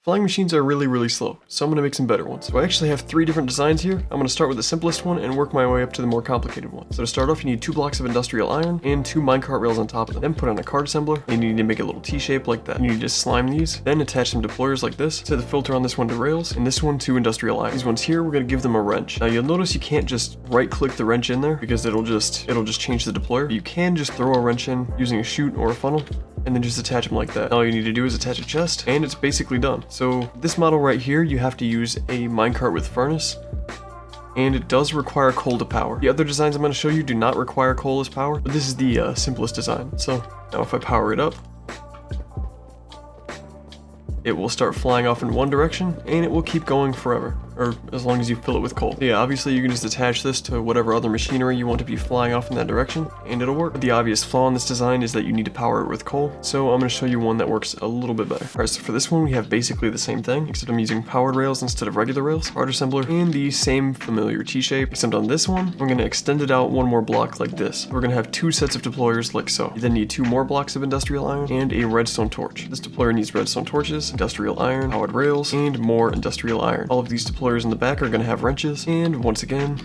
Flying machines are really slow, so I'm going to make some better ones. So I actually have 3 different designs here. I'm going to start with the simplest one and work my way up to the more complicated one. So to start off, you need 2 blocks of industrial iron and 2 minecart rails on top of them. Then put on a card assembler, and you need to make a little T-shape like that. You need to slime these, then attach some deployers like this. Set the filter on this one to rails, and this one to industrial iron. These ones here, we're going to give them a wrench. Now you'll notice you can't just right-click the wrench in there because it'll just change the deployer. You can just throw a wrench in using a chute or a funnel, and then just attach them like that. All you need to do is attach a chest, and it's basically done. So this model right here, you have to use a minecart with furnace, and it does require coal to power. The other designs I'm going to show you do not require coal as power, but this is the simplest design. So now if I power it up, it will start flying off in one direction, and it will keep going forever, or as long as you fill it with coal. Yeah, obviously you can just attach this to whatever other machinery you want to be flying off in that direction, and it'll work. But the obvious flaw in this design is that you need to power it with coal, so I'm going to show you one that works a little bit better. Alright, so for this one we have basically the same thing, except I'm using powered rails instead of regular rails, card assembler, and the same familiar T-shape, except on this one, we're going to extend it out one more block like this. We're going to have 2 sets of deployers like so. You then need 2 more blocks of industrial iron and a redstone torch. This deployer needs redstone torches, industrial iron, powered rails, and more industrial iron. All of these deployers in the back are going to have wrenches, and once again,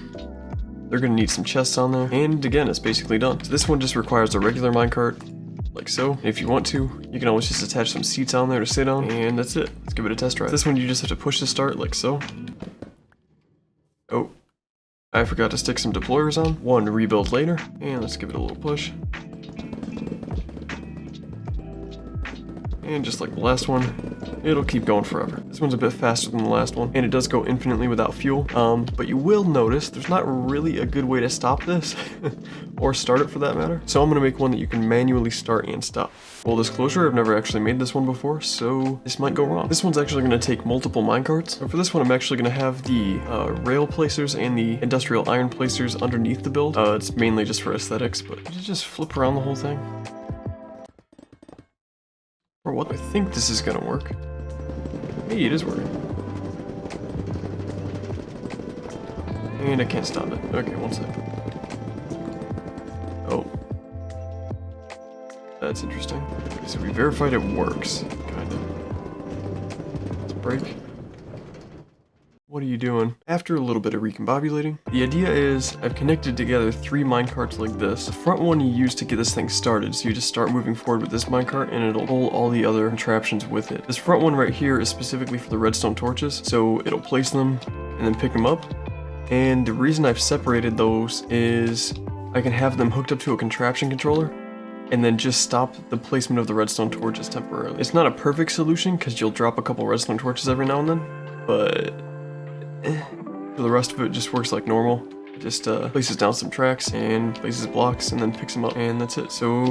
they're going to need some chests on there, and again, it's basically done. So this one just requires a regular minecart, like so. If you want to, you can always just attach some seats on there to sit on, and that's it. Let's give it a test drive. This one you just have to push to start, like so. Oh, I forgot to stick some deployers on. One rebuild later, and let's give it a little push. And just like the last one, it'll keep going forever. This one's a bit faster than the last one, and it does go infinitely without fuel. But you will notice there's not really a good way to stop this, or start it for that matter. So I'm gonna make one that you can manually start and stop. Full disclosure, I've never actually made this one before, so this might go wrong. This one's actually gonna take multiple minecarts. And for this one, I'm actually gonna have the rail placers and the industrial iron placers underneath the build. It's mainly just for aesthetics, but you just flip around the whole thing. Or what? I think this is gonna work. Hey, it is working. And I can't stop it. Okay, one sec. Oh. That's interesting. Okay, so we verified it works. Kinda. Let's break. What are you doing? After a little bit of recombobulating, the idea is I've connected together 3 minecarts like this. The front one you use to get this thing started, so you just start moving forward with this minecart and it'll pull all the other contraptions with it. This front one right here is specifically for the redstone torches, so it'll place them and then pick them up. And the reason I've separated those is I can have them hooked up to a contraption controller and then just stop the placement of the redstone torches temporarily. It's not a perfect solution because you'll drop a couple redstone torches every now and then, but for the rest of it just works like normal. It just places down some tracks and places blocks and then picks them up, and that's it. So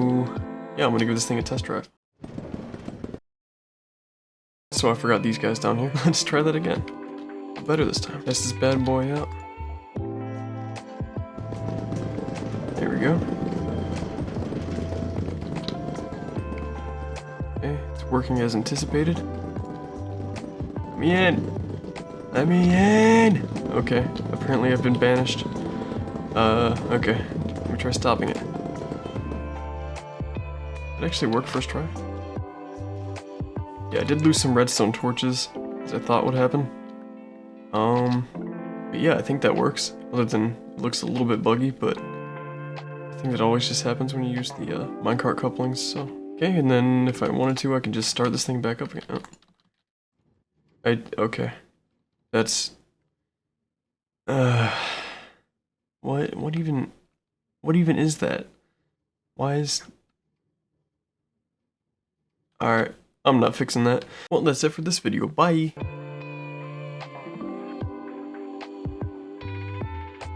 yeah, I'm gonna give this thing a test drive. So I forgot these guys down here. Let's try that again. Better this time. Test this bad boy out. There we go. Okay, it's working as anticipated. Let me in! Let me in! Okay, apparently I've been banished. Okay. Let me try stopping it. Did it actually work first try? Yeah, I did lose some redstone torches, as I thought would happen. But yeah, I think that works. Other than it looks a little bit buggy, but I think that always just happens when you use the minecart couplings, so. Okay, and then if I wanted to, I can just start this thing back up again. Oh. Okay. That's what even is that? Why is Alright, I'm not fixing that. Well, that's it for this video. Bye.